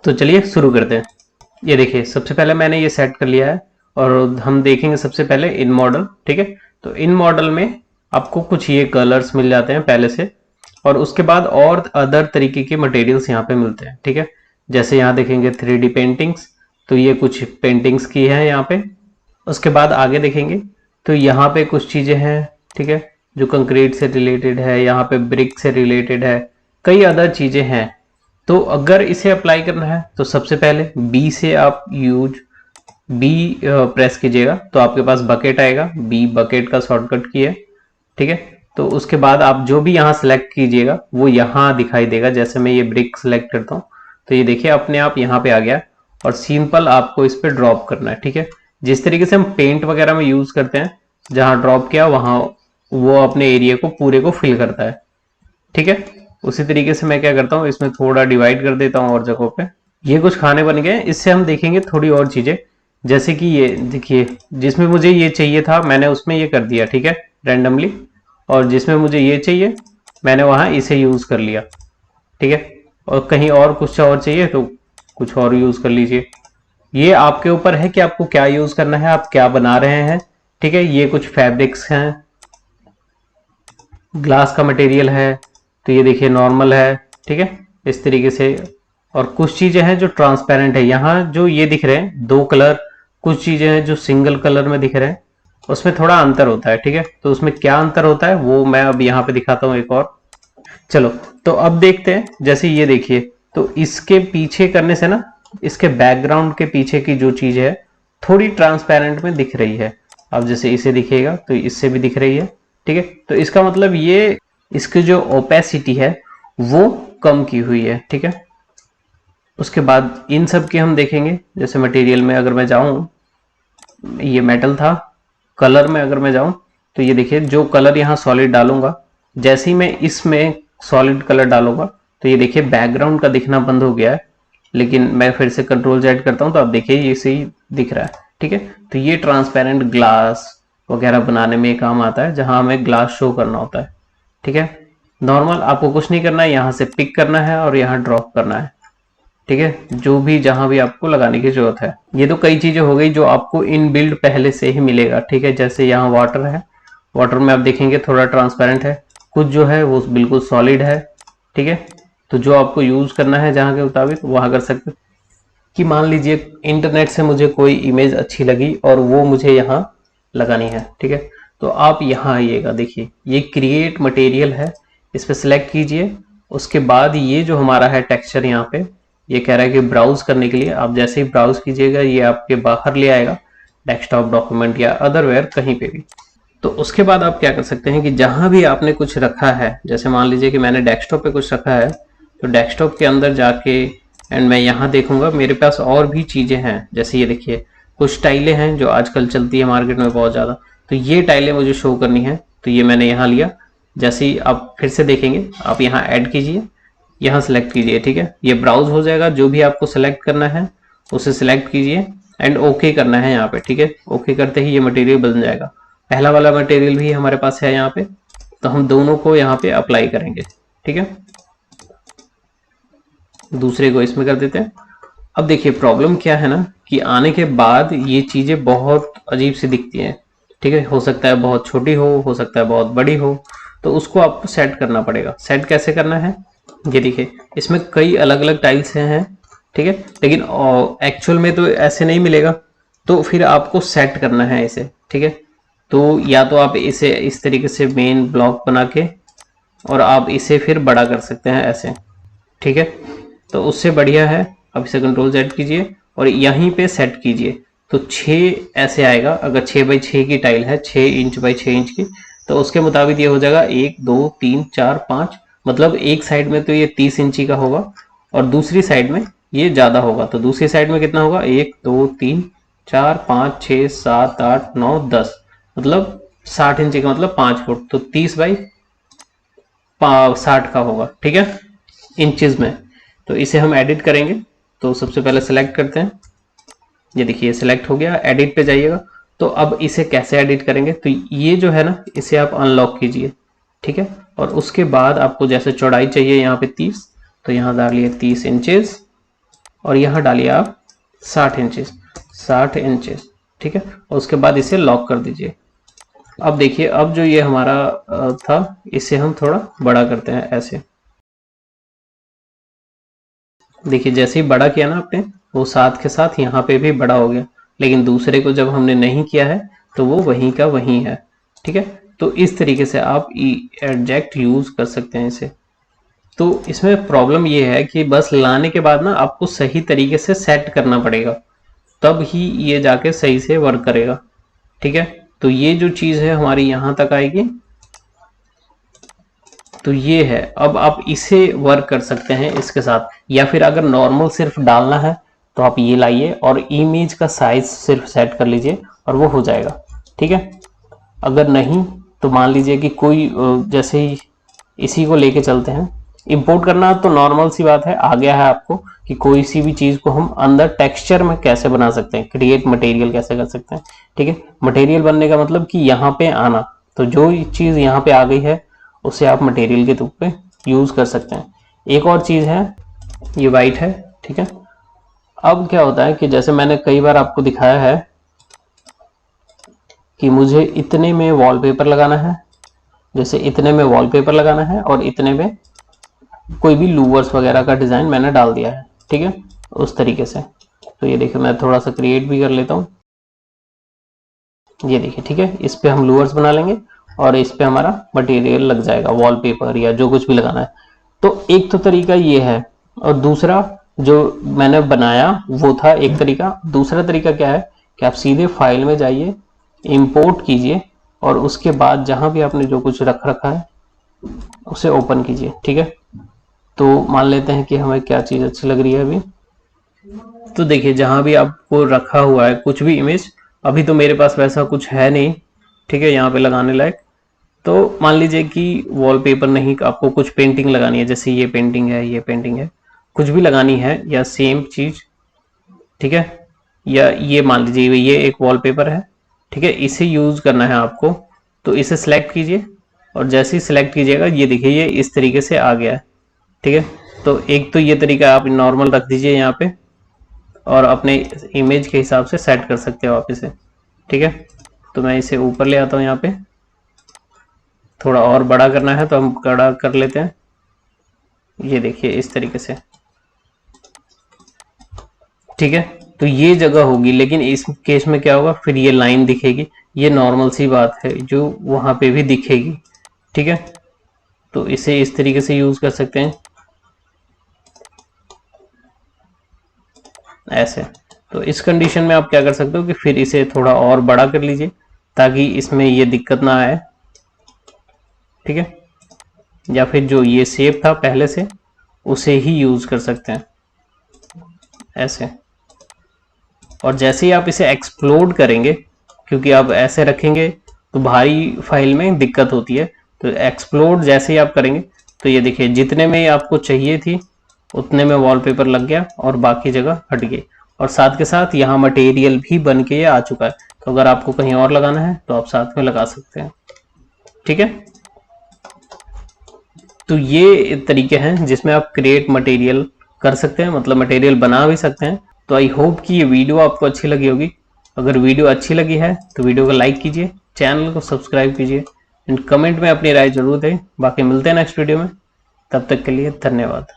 तो चलिए शुरू करते हैं। ये देखिए सबसे पहले मैंने ये सेट कर लिया है और हम देखेंगे सबसे पहले इन मॉडल। ठीक है, तो इन मॉडल में आपको कुछ ये कलर्स मिल जाते हैं पहले से, और उसके बाद और अदर तरीके के मटेरियल्स यहाँ पे मिलते हैं। ठीक है, जैसे यहाँ देखेंगे 3D पेंटिंग्स, तो ये कुछ पेंटिंग्स की है यहाँ पे। उसके बाद आगे देखेंगे तो यहाँ पे कुछ चीज़ें हैं, ठीक है, जो कंक्रीट से रिलेटेड है, यहाँ पे ब्रिक से रिलेटेड है, कई अदर चीज़ें हैं। तो अगर इसे अप्लाई करना है तो सबसे पहले बी से आप बी प्रेस कीजिएगा तो आपके पास बकेट आएगा। बी बकेट का शॉर्टकट की है। ठीक है, तो उसके बाद आप जो भी यहाँ सेलेक्ट कीजिएगा वो यहाँ दिखाई देगा। जैसे मैं ये ब्रिक सेलेक्ट करता हूँ तो ये देखिए अपने आप यहाँ पे आ गया, और सिंपल आपको इस पर ड्रॉप करना है। ठीक है, जिस तरीके से हम पेंट वगैरह में यूज करते हैं, जहां ड्रॉप किया वहां वो अपने एरिया को पूरे को फिल करता है। ठीक है, उसी तरीके से मैं क्या करता हूँ, इसमें थोड़ा डिवाइड कर देता हूँ और जगहों पे। ये कुछ खाने बन गए। इससे हम देखेंगे थोड़ी और चीजें, जैसे कि ये देखिए जिसमें मुझे ये चाहिए था मैंने उसमें ये कर दिया। ठीक है, रैंडमली, और जिसमें मुझे ये चाहिए मैंने वहां इसे यूज कर लिया। ठीक है, और कहीं और कुछ और चाहिए तो कुछ और यूज कर लीजिए। ये आपके ऊपर है कि आपको क्या यूज करना है, आप क्या बना रहे हैं। ठीक है, ये कुछ फैब्रिक्स हैं, ग्लास का मटेरियल है, तो ये देखिए नॉर्मल है। ठीक है, इस तरीके से। और कुछ चीजें हैं जो ट्रांसपेरेंट है, यहाँ जो ये दिख रहे हैं दो कलर, कुछ चीजें हैं जो सिंगल कलर में दिख रहे हैं, उसमें थोड़ा अंतर होता है। ठीक है, तो उसमें क्या अंतर होता है वो मैं अब यहाँ पे दिखाता हूँ एक और। चलो, तो अब देखते हैं। जैसे ये देखिए, तो इसके पीछे करने से ना, इसके बैकग्राउंड के पीछे की जो चीज है थोड़ी ट्रांसपेरेंट में दिख रही है। अब जैसे इसे दिखेगा तो इससे भी दिख रही है। ठीक है, तो इसका मतलब ये इसकी जो ओपेसिटी है वो कम की हुई है। ठीक है, उसके बाद इन सब के हम देखेंगे। जैसे मटेरियल में अगर मैं जाऊं, ये मेटल था, कलर में अगर मैं जाऊं तो ये देखिए जो कलर यहाँ सॉलिड डालूंगा, जैसे ही मैं इसमें सॉलिड कलर डालूंगा तो ये देखिए बैकग्राउंड का दिखना बंद हो गया है। लेकिन मैं फिर से कंट्रोल जेड करता हूं तो आप देखिए ये सही दिख रहा है। ठीक है, तो ये ट्रांसपेरेंट ग्लास वगैरह बनाने में काम आता है, जहां हमें ग्लास शो करना होता है। ठीक है, नॉर्मल आपको कुछ नहीं करना है, यहाँ से पिक करना है और यहाँ ड्रॉप करना है। ठीक है, जो भी जहां भी आपको लगाने की जरूरत है। ये तो कई चीजें हो गई जो आपको इन बिल्ड पहले से ही मिलेगा। ठीक है, जैसे यहाँ वाटर है, वाटर में आप देखेंगे थोड़ा ट्रांसपेरेंट है, कुछ जो है वो बिल्कुल सॉलिड है। ठीक है, तो जो आपको यूज करना है जहां के मुताबिक वहां कर सकते। कि मान लीजिए इंटरनेट से मुझे कोई इमेज अच्छी लगी और वो मुझे यहाँ लगानी है। ठीक है, तो आप यहाँ आइएगा, देखिए ये क्रिएट मटेरियल है, इस पर सिलेक्ट कीजिए। उसके बाद ये जो हमारा है टेक्सचर, यहाँ पे ये कह रहा है कि ब्राउज करने के लिए आप जैसे ही ब्राउज कीजिएगा ये आपके बाहर ले आएगा, डेस्कटॉप, डॉक्यूमेंट या अदरवेयर कहीं पे भी। तो उसके बाद आप क्या कर सकते हैं कि जहां भी आपने कुछ रखा है, जैसे मान लीजिए कि मैंने डेस्कटॉप पे कुछ रखा है, तो डेस्कटॉप के अंदर जाके एंड मैं यहाँ देखूंगा मेरे पास और भी चीजें हैं। जैसे ये देखिए कुछ टाइलें हैं जो आजकल चलती है मार्केट में बहुत ज्यादा, तो ये टाइलें मुझे शो करनी है, तो ये मैंने यहाँ लिया। जैसे ही आप फिर से देखेंगे आप यहाँ ऐड कीजिए, यहाँ सेलेक्ट कीजिए। ठीक है, ये ब्राउज हो जाएगा, जो भी आपको सेलेक्ट करना है उसे सिलेक्ट कीजिए एंड ओके करना है यहाँ पे। ठीक है, ओके करते ही ये मटेरियल बन जाएगा। पहला वाला मटेरियल भी हमारे पास है यहाँ पे, तो हम दोनों को यहाँ पे अप्लाई करेंगे। ठीक है, दूसरे को इसमें कर देते हैं। अब देखिए प्रॉब्लम क्या है ना, कि आने के बाद ये चीजें बहुत अजीब सी दिखती हैं। ठीक है, हो सकता है बहुत छोटी हो सकता है बहुत बड़ी हो, तो उसको आपको सेट करना पड़ेगा। सेट कैसे करना है, ये देखिए इसमें कई अलग अलग टाइल्स हैं। ठीक है, लेकिन एक्चुअल में तो ऐसे नहीं मिलेगा, तो फिर आपको सेट करना है इसे। ठीक है, तो या तो आप इसे इस तरीके से मेन ब्लॉक बना के और आप इसे फिर बड़ा कर सकते हैं ऐसे। ठीक है, तो उससे बढ़िया है अब इसे कंट्रोल जेड कीजिए और यहीं पे सेट कीजिए, तो 6 ऐसे आएगा। अगर 6 बाई 6 की टाइल है, 6 इंच बाई 6 इंच की, तो उसके मुताबिक ये हो जाएगा 1 2 3 4 5, मतलब एक साइड में तो ये 30 इंची का होगा और दूसरी साइड में ये ज्यादा होगा। तो दूसरी साइड में कितना होगा, 1 2 3 4 5 6 7 8 9 10, मतलब 60 इंची का, मतलब 5 फुट, तो 30 बाई 60 का होगा। ठीक है, इंचेस में। तो इसे हम एडिट करेंगे, तो सबसे पहले सेलेक्ट करते हैं। ये देखिए सेलेक्ट हो गया, एडिट पे जाइएगा। तो अब इसे कैसे एडिट करेंगे, तो ये जो है ना इसे आप अनलॉक कीजिए। ठीक है, और उसके बाद आपको जैसे चौड़ाई चाहिए यहाँ पे 30, तो यहाँ डालिए 30 इंचेस और यहाँ डालिए आप 60 इंचेस, 60 इंचेस, ठीक है। और उसके बाद इसे लॉक कर दीजिए। अब देखिए, अब जो ये हमारा था, इसे हम थोड़ा बड़ा करते हैं ऐसे। देखिए जैसे ही बड़ा किया ना आपने, वो साथ के साथ यहाँ पे भी बड़ा हो गया, लेकिन दूसरे को जब हमने नहीं किया है तो वो वहीं का वहीं है, ठीक है। तो इस तरीके से आप एडजेक्ट यूज कर सकते हैं इसे। तो इसमें प्रॉब्लम ये है कि बस लाने के बाद ना आपको सही तरीके से सेट करना पड़ेगा, तब ही ये जाके सही से वर्क करेगा, ठीक है। तो ये जो चीज है हमारी यहाँ तक आएगी, तो ये है। अब आप इसे वर्क कर सकते हैं इसके साथ, या फिर अगर नॉर्मल सिर्फ डालना है तो आप ये लाइए और इमेज का साइज सिर्फ सेट कर लीजिए और वो हो जाएगा, ठीक है। अगर नहीं तो मान लीजिए कि कोई जैसे ही इसी को लेके चलते हैं, इंपोर्ट करना तो नॉर्मल सी बात है, आ गया है आपको कि कोई सी भी चीज को हम अंदर टेक्सचर में कैसे बना सकते हैं, क्रिएट मटेरियल कैसे कर सकते हैं, ठीक है। मटेरियल बनने का मतलब कि यहाँ पे आना, तो जो चीज यहाँ पे आ गई है उसे आप मटेरियल के रूप में यूज कर सकते हैं। एक और चीज है, ये वाइट है, ठीक है। अब क्या होता है कि जैसे मैंने कई बार आपको दिखाया है कि मुझे इतने में वॉलपेपर लगाना है, जैसे इतने में वॉलपेपर लगाना है और इतने में कोई भी लूवर्स वगैरह का डिजाइन मैंने डाल दिया है, ठीक है, उस तरीके से। तो ये देखिए मैं थोड़ा सा क्रिएट भी कर लेता हूँ, ये देखिए, ठीक है। इस पे हम लूवर्स बना लेंगे और इस पे हमारा मटेरियल लग जाएगा, वॉलपेपर या जो कुछ भी लगाना है। तो एक तो तरीका ये है, और दूसरा जो मैंने बनाया वो था एक तरीका। दूसरा तरीका क्या है कि आप सीधे फाइल में जाइए, इंपोर्ट कीजिए और उसके बाद जहां भी आपने जो कुछ रख रखा है उसे ओपन कीजिए, ठीक है। तो मान लेते हैं कि हमें क्या चीज अच्छी लग रही है अभी। तो देखिए जहां भी आपको रखा हुआ है कुछ भी इमेज, अभी तो मेरे पास वैसा कुछ है नहीं, ठीक है, यहाँ पे लगाने लायक। तो मान लीजिए कि वॉलपेपर नहीं, आपको कुछ पेंटिंग लगानी है, जैसे ये पेंटिंग है, ये पेंटिंग है, कुछ भी लगानी है या सेम चीज, ठीक है। या ये मान लीजिए ये एक वॉलपेपर है, ठीक है, इसे यूज करना है आपको। तो इसे सिलेक्ट कीजिए और जैसे ही सिलेक्ट कीजिएगा ये देखिए ये इस तरीके से आ गया है, ठीक है। तो एक तो ये तरीका आप नॉर्मल रख दीजिए यहाँ पे और अपने इमेज के हिसाब से सेट कर सकते हो आप इसे, ठीक है। तो मैं इसे ऊपर ले आता हूँ, यहाँ पे थोड़ा और बड़ा करना है तो हम बड़ा कर लेते हैं, ये देखिए इस तरीके से, ठीक है। तो ये जगह होगी, लेकिन इस केस में क्या होगा, फिर ये लाइन दिखेगी, ये नॉर्मल सी बात है जो वहां पे भी दिखेगी, ठीक है। तो इसे इस तरीके से यूज कर सकते हैं ऐसे। तो इस कंडीशन में आप क्या कर सकते हो कि फिर इसे थोड़ा और बड़ा कर लीजिए ताकि इसमें ये दिक्कत ना आए, ठीक है। या फिर जो ये शेप था पहले से उसे ही यूज कर सकते हैं ऐसे। और जैसे ही आप इसे एक्सप्लोड करेंगे, क्योंकि आप ऐसे रखेंगे तो भारी फाइल में दिक्कत होती है, तो एक्सप्लोड जैसे ही आप करेंगे तो ये देखिए जितने में आपको चाहिए थी उतने में वॉलपेपर लग गया और बाकी जगह हट गई, और साथ के साथ यहाँ मटेरियल भी बन के आ चुका है। तो अगर आपको कहीं और लगाना है तो आप साथ में लगा सकते हैं, ठीक है। तो ये तरीके हैं जिसमें आप क्रिएट मटेरियल कर सकते हैं, मतलब मटेरियल बना भी सकते हैं। तो आई होप कि ये वीडियो आपको अच्छी लगी होगी। अगर वीडियो अच्छी लगी है तो वीडियो को लाइक कीजिए, चैनल को सब्सक्राइब कीजिए एंड कमेंट में अपनी राय जरूर दें। बाकी मिलते हैं नेक्स्ट वीडियो में, तब तक के लिए धन्यवाद।